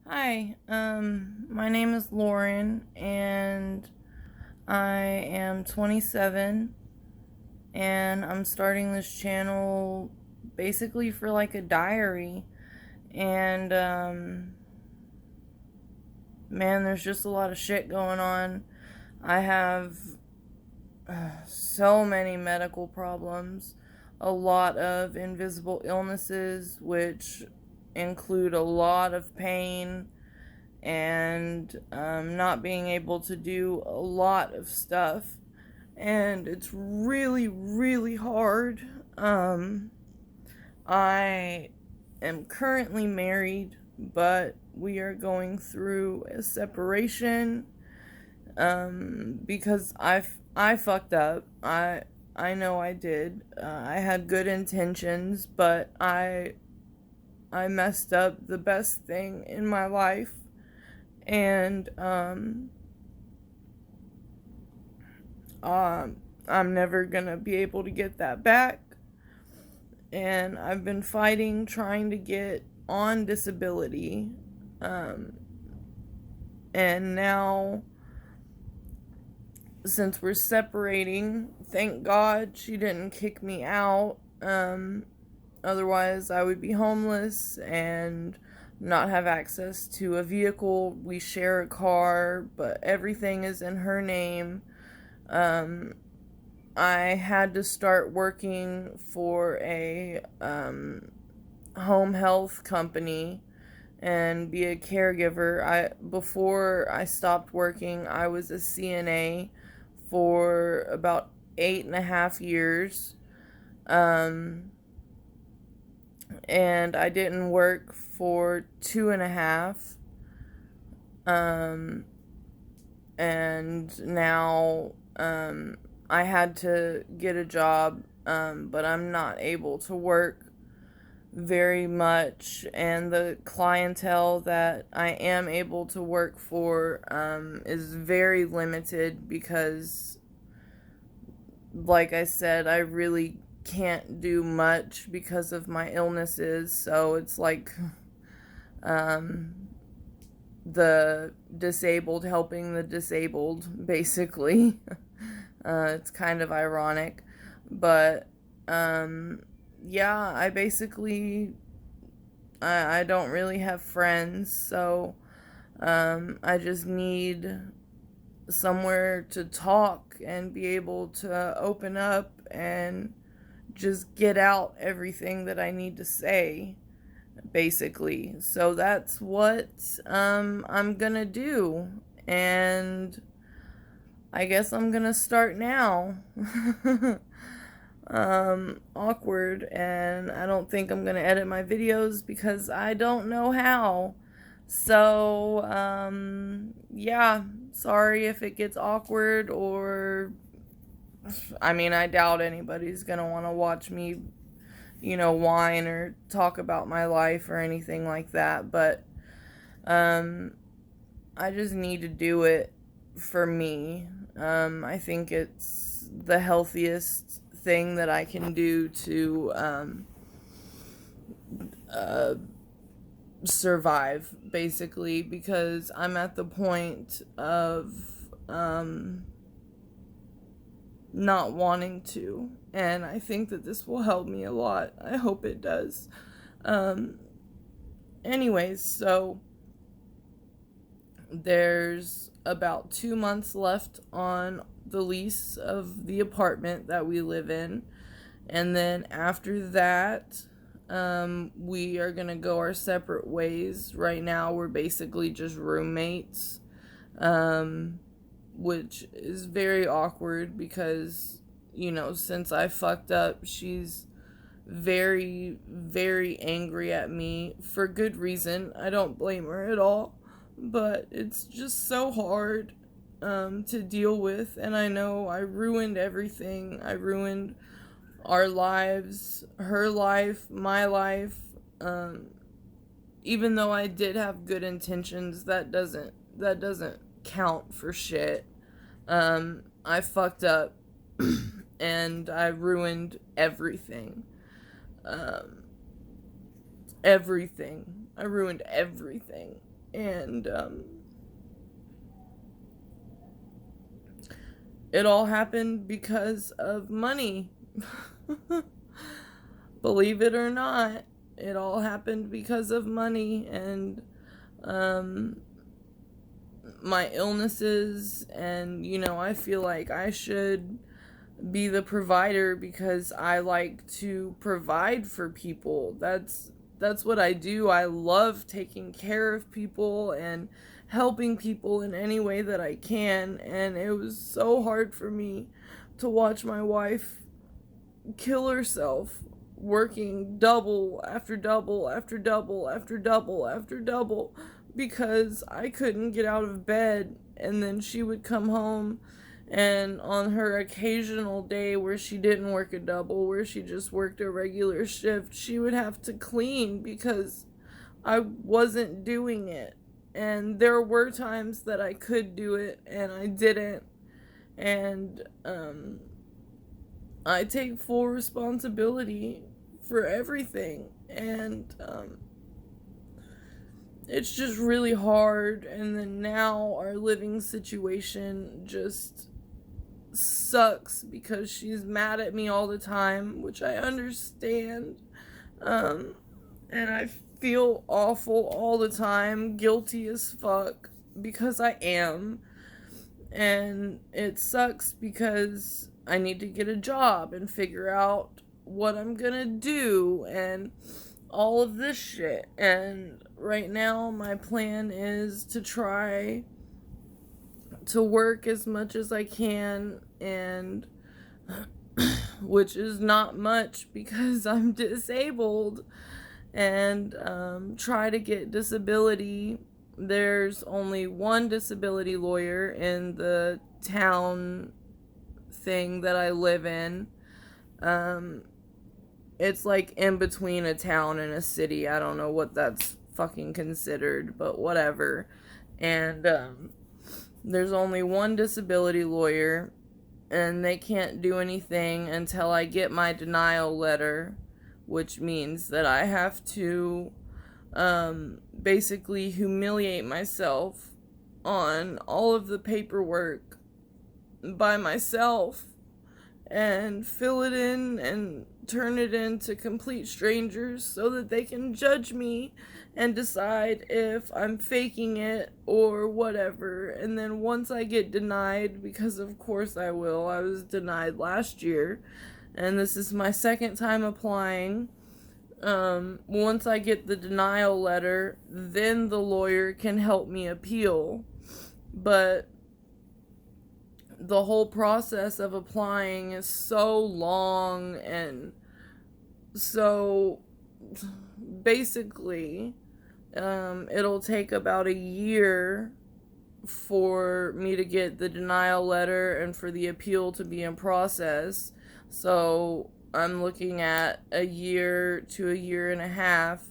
Hi, my name is Lauren, and I am 27, and I'm starting this channel basically for like a diary. And, man, there's just a lot of shit going on. I have so many medical problems, a lot of invisible illnesses, which include a lot of pain and not being able to do a lot of stuff. And it's really, really hard. I am currently married, but we are going through a separation because I fucked up. I know I did. I had good intentions, but I messed up the best thing in my life, and I'm never gonna be able to get that back. And I've been fighting, trying to get on disability, um, and now, since we're separating, thank God she didn't kick me out. Otherwise, I would be homeless and not have access to a vehicle. We share a car, but everything is in her name. Um, I had to start working for a home health company and be a caregiver. Before I stopped working, I was a CNA for about 8.5 years. And I didn't work for 2.5. And now, I had to get a job, but I'm not able to work very much, and the clientele that I am able to work for is very limited because, like I said, I really can't do much because of my illnesses. So it's like the disabled helping the disabled, basically. It's kind of ironic, but yeah, I don't really have friends, so I just need somewhere to talk and be able to open up and just get out everything that I need to say, basically. So that's what I'm gonna do, and I guess I'm gonna start now. Awkward, and I don't think I'm gonna edit my videos because I don't know how. So, yeah, sorry if it gets awkward, or, I mean, I doubt anybody's gonna want to watch me, whine or talk about my life or anything like that, but, I just need to do it for me. I think it's the healthiest thing that I can do to uh, survive, basically, because I'm at the point of not wanting to, and I think that this will help me a lot. I hope it does. Um, Anyways, so there's about 2 months left on the lease of the apartment that we live in. And then after that, we are going to go our separate ways. Right now, we're basically just roommates, which is very awkward because, since I fucked up, she's very, very angry at me for good reason. I don't blame her at all, but it's just so hard to deal with. And I know I ruined everything. I ruined our lives, her life, my life. Even though I did have good intentions, that doesn't count for shit. I fucked up and I ruined everything. Um, Everything. I ruined everything. And it all happened because of money. Believe it or not, it all happened because of money. And my illnesses, and I feel like I should be the provider because I like to provide for people. That's what I do. I love taking care of people and helping people in any way that I can, and it was so hard for me to watch my wife kill herself working double after double after double after double after double because I couldn't get out of bed. And then she would come home, and on her occasional day where she didn't work a double, where she just worked a regular shift, she would have to clean because I wasn't doing it. And there were times that I could do it and I didn't. And I take full responsibility for everything. And it's just really hard. And then now our living situation just sucks because she's mad at me all the time, which I understand. And I feel awful all the time, guilty as fuck, because I am. And it sucks because I need to get a job and figure out what I'm gonna do and all of this shit. And right now my plan is to try to work as much as I can, and which is not much because I'm disabled, and try to get disability. There's only one disability lawyer in the town thing that I live in. It's like in between a town and a city. I don't know what that's fucking considered, but whatever. And there's only one disability lawyer, and they can't do anything until I get my denial letter, which means that I have to basically humiliate myself on all of the paperwork by myself and fill it in and turn it in to complete strangers so that they can judge me and decide if I'm faking it or whatever. And then once I get denied, because of course I will, I was denied last year and this is my second time applying. Once I get the denial letter, then the lawyer can help me appeal. But the whole process of applying is so long, and so basically it'll take about a year for me to get the denial letter and for the appeal to be in process. So I'm looking at a year to a year and a half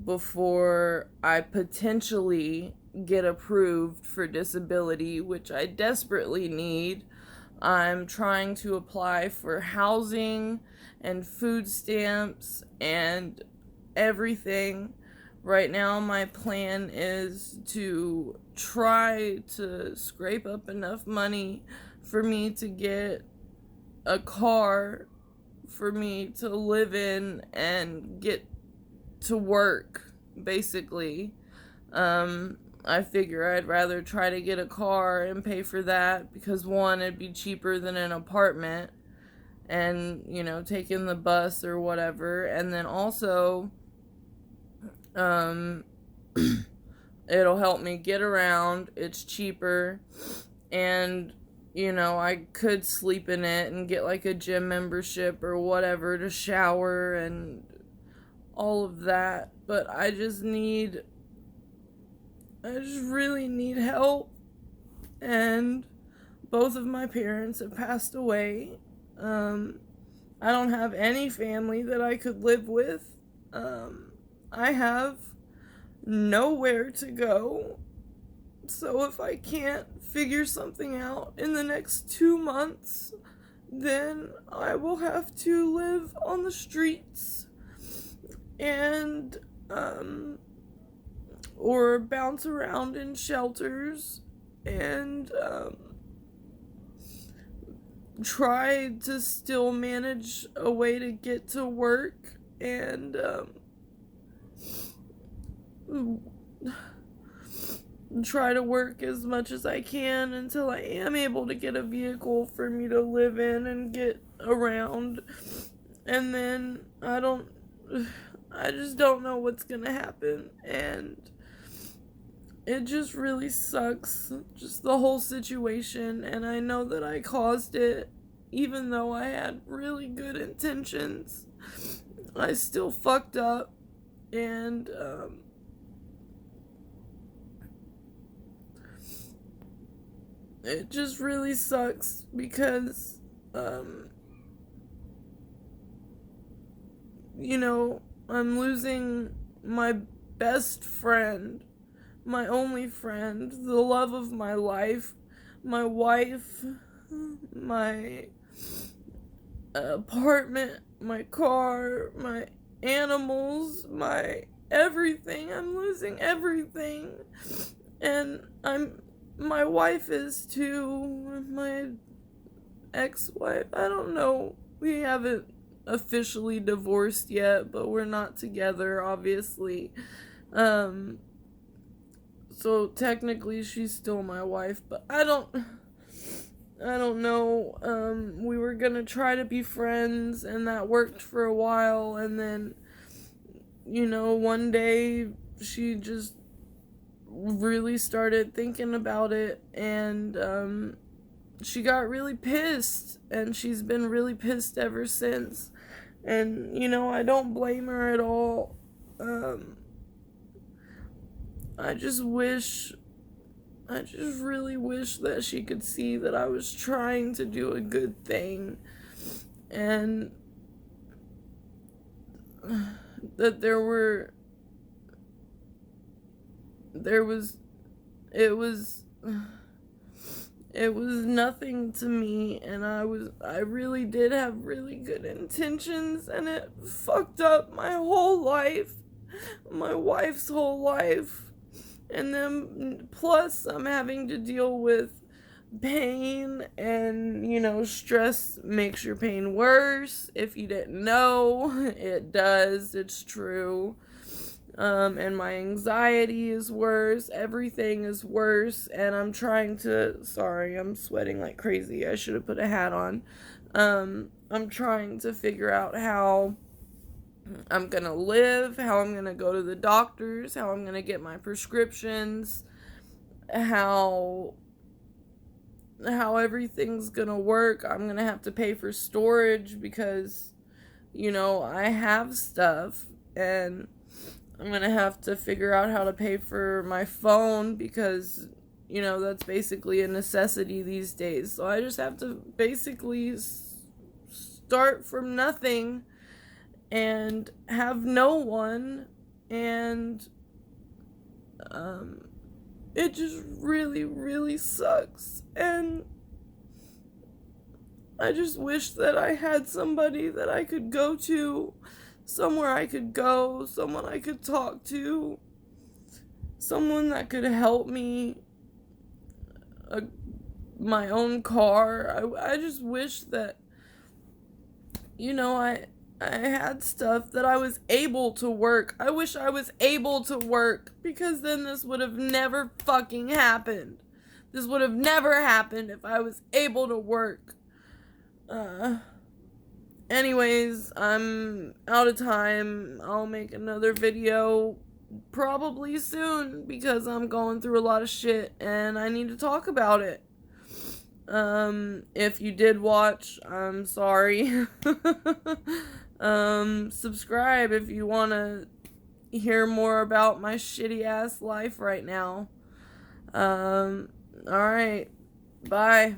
before I potentially get approved for disability, which I desperately need. I'm trying to apply for housing and food stamps and everything. Right now, my plan is to try to scrape up enough money for me to get a car for me to live in and get to work, basically. I figure I'd rather try to get a car and pay for that because, one, it'd be cheaper than an apartment and, taking the bus or whatever. And then also, it'll help me get around. It's cheaper. And, I could sleep in it and get like a gym membership or whatever to shower and all of that. But I just really need help. And both of my parents have passed away. I don't have any family that I could live with. I have nowhere to go. So if I can't figure something out in the next 2 months, then I will have to live on the streets. And or bounce around in shelters and try to still manage a way to get to work and try to work as much as I can until I am able to get a vehicle for me to live in and get around. And then I just don't know what's gonna happen, and it just really sucks, just the whole situation, and I know that I caused it, even though I had really good intentions. I still fucked up, and it just really sucks because I'm losing my best friend, my only friend, the love of my life, my wife, my apartment, my car, my animals, my everything. I'm losing everything. And my wife is too, my ex-wife. I don't know. We haven't officially divorced yet, but we're not together, obviously. So technically she's still my wife, but I don't know. We were gonna try to be friends, and that worked for a while, and then, one day she just really started thinking about it, and she got really pissed, and she's been really pissed ever since. And I don't blame her at all. I just really wish that she could see that I was trying to do a good thing, and that it was nothing to me, and I really did have really good intentions, and it fucked up my whole life, my wife's whole life. And then plus I'm having to deal with pain, and stress makes your pain worse. If you didn't know, it does. It's true. And my anxiety is worse. Everything is worse. And I'm trying to, sorry, I'm sweating like crazy. I should have put a hat on. I'm trying to figure out how I'm gonna live, how I'm gonna go to the doctors, how I'm gonna get my prescriptions, how everything's gonna work. I'm gonna have to pay for storage because, I have stuff, and I'm gonna have to figure out how to pay for my phone because, that's basically a necessity these days. So I just have to basically start from nothing and have no one, and it just really, really sucks, and I just wish that I had somebody that I could go to, somewhere I could go, someone I could talk to, someone that could help me, my own car. I just wish that, I had stuff that I was able to work. I wish I was able to work, because then this would have never fucking happened. This would have never happened if I was able to work. Anyways, I'm out of time. I'll make another video probably soon because I'm going through a lot of shit and I need to talk about it. If you did watch, I'm sorry. Subscribe if you want to hear more about my shitty ass life right now. Alright. Bye.